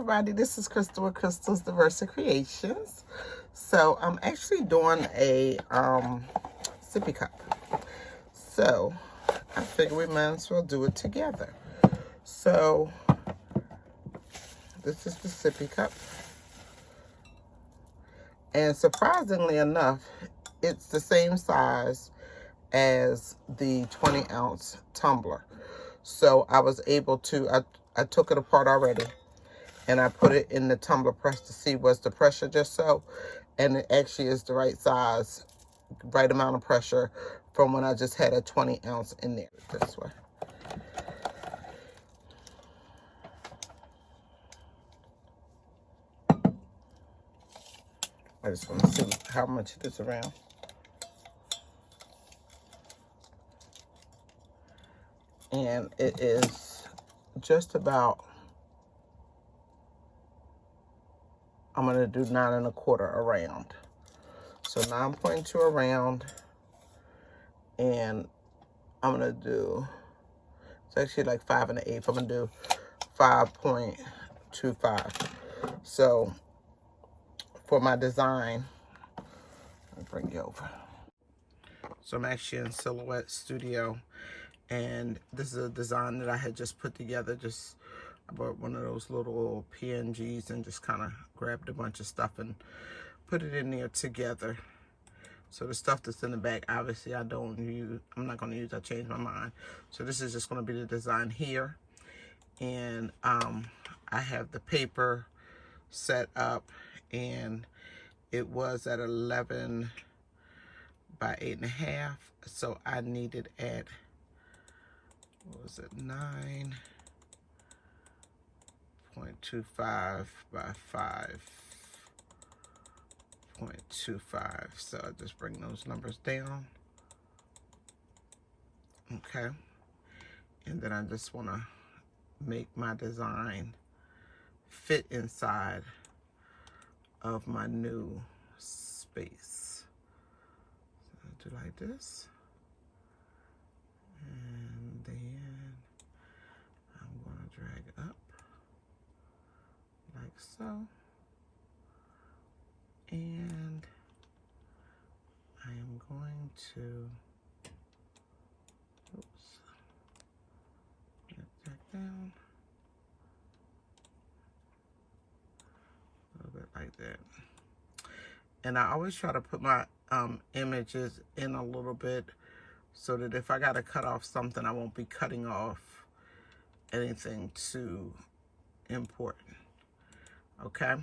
everybody, this is Crystal with Crystal's Diversa Creations. So I'm actually doing a sippy cup. So I figure we might as well do it together. So this is the sippy cup. And surprisingly enough, it's the same size as the 20-ounce tumbler. So I was able to, I took it apart already and I put it in the tumbler press to see was the pressure just so. And it actually is the right size, right amount of pressure from when I just had a 20-ounce in there. This way. I just want to see how much it is around. And it is just about, I'm going to do 9 1/4 around. So 9.2 around, and I'm going to do, it's actually like 5 1/8. I'm going to do 5.25. So for my design, let me bring you over. So I'm actually in Silhouette Studio, and this is a design that I had just put together. Just I bought one of those little PNGs and just kind of grabbed a bunch of stuff and put it in there together. So the stuff that's in the back, obviously I'm not going to use, I changed my mind. So this is just going to be the design here. And I have the paper set up, and it was at 11 by 8.5. So I needed at, what was it, 9.25 by 5.25. So I just bring those numbers down. Okay. And then I just want to make my design fit inside of my new space. So I'll do like this. And then I'm going to drag up like so. And I am going to, oops, get that down. A little bit like that. And I always try to put my images in a little bit so that if I got to cut off something, I won't be cutting off anything too important. Okay?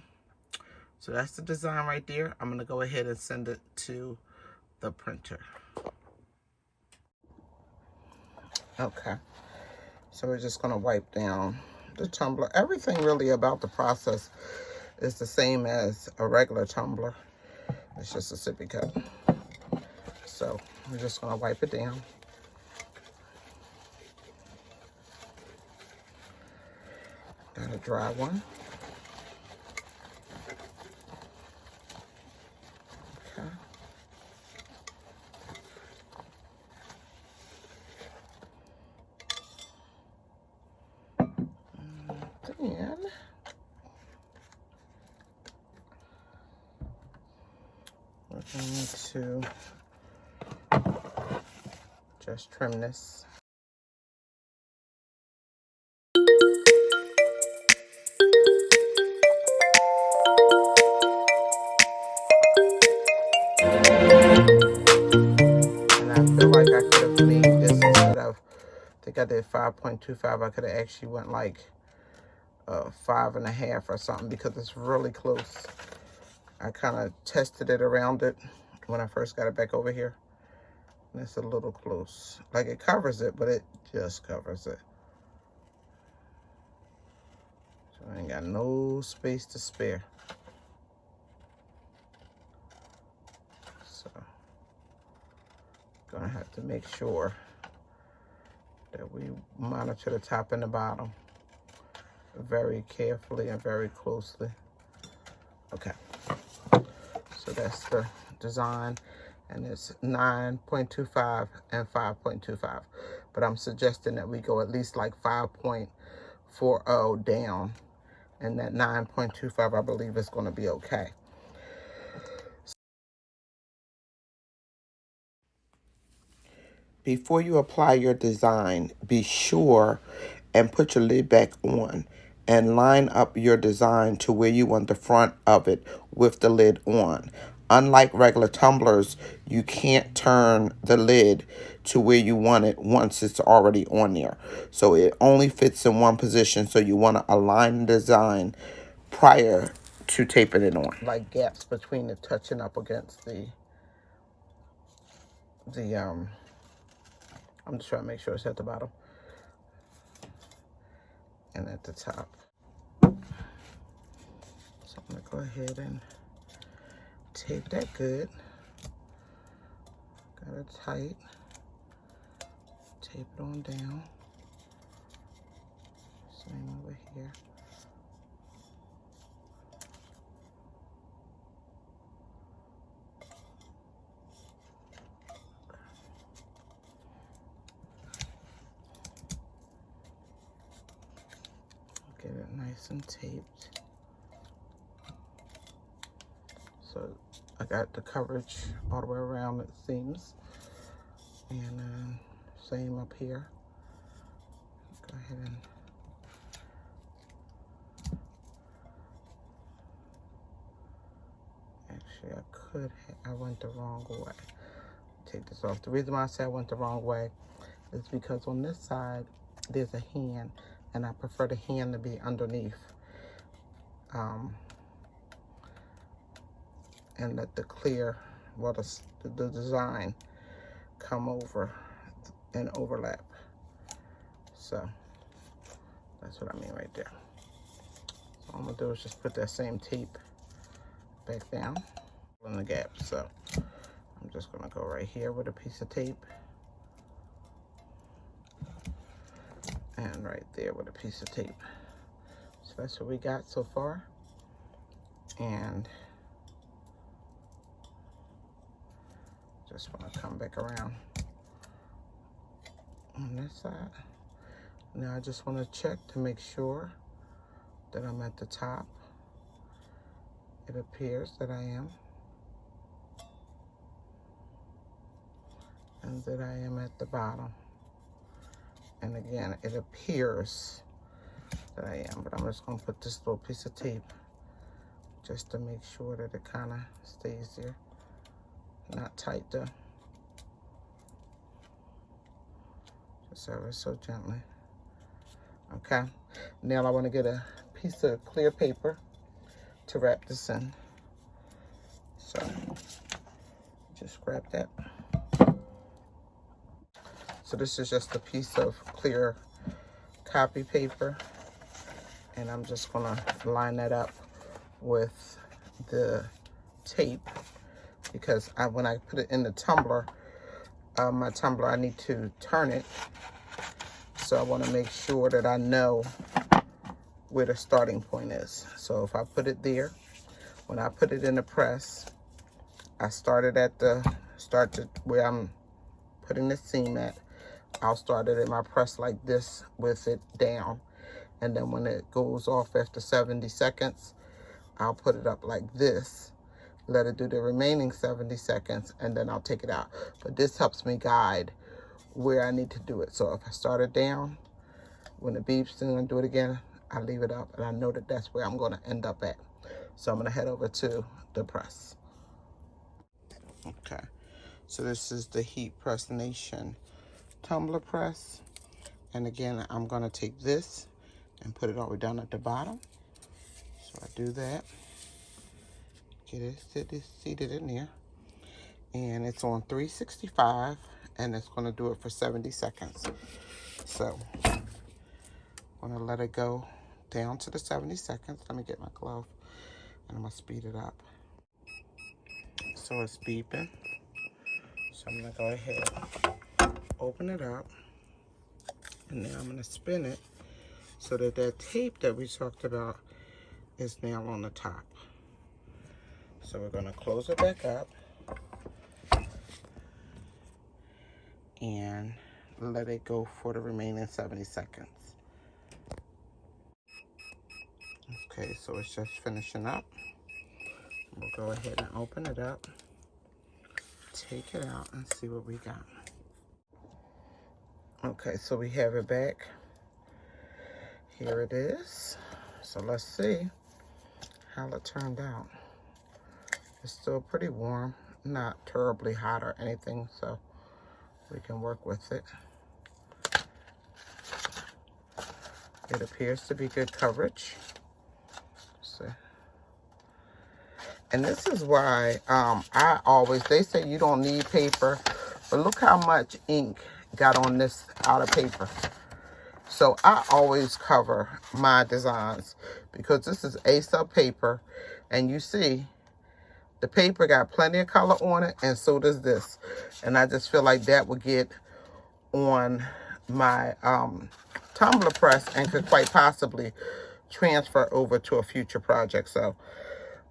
So that's the design right there. I'm going to go ahead and send it to the printer. Okay. So we're just going to wipe down the tumbler. Everything really about the process is the same as a regular tumbler. It's just a sippy cup. So we're just going to wipe it down. Got a dry one. Okay. And then we're going to just trim this. And I feel like I could have made this instead of, I think I did 5.25. I could have actually went like 5 1/2 or something because it's really close. I kind of tested it around it when I first got it back over here. And it's a little close. Like it covers it, but it just covers it. So I ain't got no space to spare. So gonna have to make sure that we monitor the top and the bottom very carefully and very closely. Okay. So that's the design, and it's 9.25 and 5.25. But I'm suggesting that we go at least like 5.40 down And that 9.25, I believe, is going to be okay. Before you apply your design, be sure and put your lid back on and line up your design to where you want the front of it with the lid on. Unlike regular tumblers, you can't turn the lid to where you want it once it's already on there. So it only fits in one position, so you want to align the design prior to taping it on. Like gaps between it touching up against the I'm just trying to make sure it's at the bottom and at the top. So I'm gonna go ahead and tape that good. Got it tight. Tape it on down. Same over here. Get it nice and taped. So I got the coverage all the way around it seams. And same up here. Go ahead and actually I went the wrong way. Take this off. The reason why I say I went the wrong way is because on this side there's a hand, and I prefer the hand to be underneath. And let the clear, well, the design come over and overlap. So that's what I mean right there. So all I'm gonna do is just put that same tape back down in the gap. So I'm just gonna go right here with a piece of tape, and right there with a piece of tape. So that's what we got so far. And just want to come back around on this side. Now I just want to check to make sure that I'm at the top. It appears that I am. And that I am at the bottom. And again, it appears that I am, but I'm just going to put this little piece of tape just to make sure that it kind of stays there. Not tight though. Just ever so gently. Okay. Now I want to get a piece of clear paper to wrap this in. So just grab that. So this is just a piece of clear copy paper, and I'm just gonna line that up with the tape, because when I put it in the tumbler, my tumbler, I need to turn it. So I want to make sure that I know where the starting point is. So if I put it there, when I put it in the press, I started at where I'm putting the seam at. I'll start it in my press like this with it down. And then when it goes off after 70 seconds, I'll put it up like this, let it do the remaining 70 seconds, and then I'll take it out. But this helps me guide where I need to do it. So if I start it down, when it beeps and I do it again, I leave it up, and I know that that's where I'm going to end up at. So I'm going to head over to the press. Okay, so this is the Heat Press Nation tumbler press. And again, I'm going to take this and put it all the way down at the bottom. So I do that. Get it seated in there. And it's on 365, and it's going to do it for 70 seconds. So I'm going to let it go down to the 70 seconds. Let me get my glove, and I'm going to speed it up. So it's beeping. So I'm going to go ahead, open it up, and now I'm going to spin it so that that tape that we talked about is now on the top. So we're going to close it back up and let it go for the remaining 70 seconds. Let's Okay, so it's just finishing up. We'll go ahead and open it up, take it out, and see what we got. Okay, so we have it back. Here it is. So let's see how it turned out. It's still pretty warm, not terribly hot or anything, so we can work with it. It appears to be good coverage. So, and this is why they say you don't need paper, but look how much ink got on this outer paper. So I always cover my designs because this is A-sub paper, and you see the paper got plenty of color on it, and so does this. And I just feel like that would get on my Tumbler press and could quite possibly transfer over to a future project. So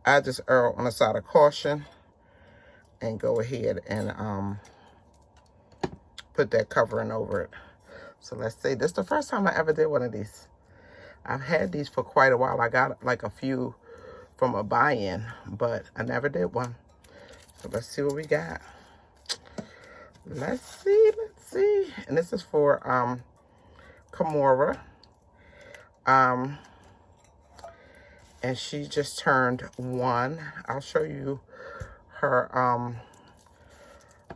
I just err on the side of caution and go ahead and put that covering over it. So let's see, this is the first time I ever did one of these. I've had these for quite a while. I got like a few from a buy-in, but I never did one. So let's see what we got. Let's see. And this is for Kimora. And she just turned 1. I'll show you her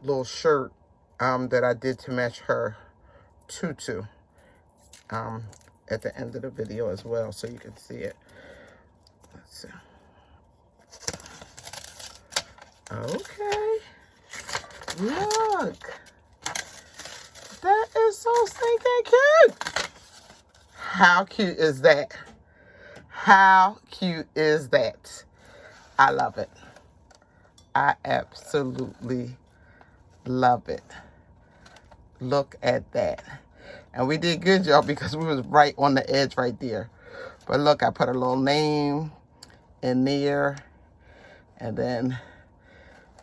little shirt that I did to match her tutu at the end of the video as well, so you can see it. Let's see. Okay, look, that is so stinking cute. How cute is that? How cute is that? I love it. I absolutely love it. Look at that. And we did good, y'all, because we was right on the edge right there. But look, I put a little name in there, and then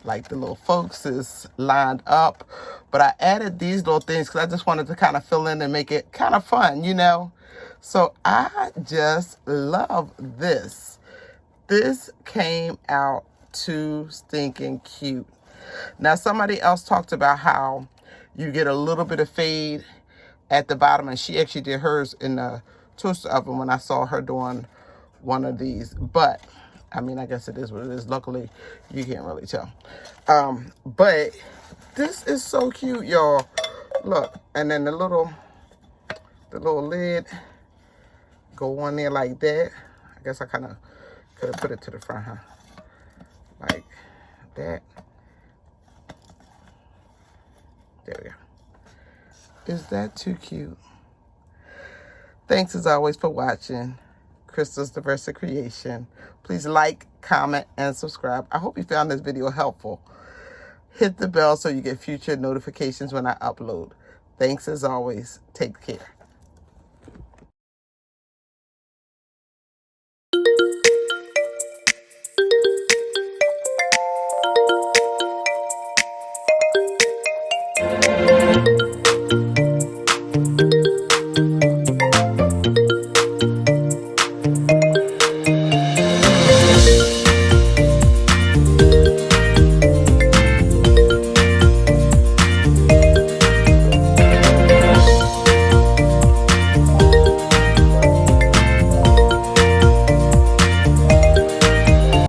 like the little folks is lined up. But I added these little things because I just wanted to kind of fill in and make it kind of fun, you know. So I just love this. This came out too stinking cute. Now, somebody else talked about how you get a little bit of fade at the bottom, and she actually did hers in the toaster oven when I saw her doing one of these. But I mean, I guess it is what it is. Luckily, you can't really tell. But this is so cute, y'all. Look, and then the little lid go on there like that. I guess I kind of could have put it to the front, huh? Like that. There we go. Is that too cute? Thanks as always for watching Crystal's Diversity Creation. Please like, comment, and subscribe. I hope you found this video helpful. Hit the bell so you get future notifications when I upload. Thanks as always. Take care.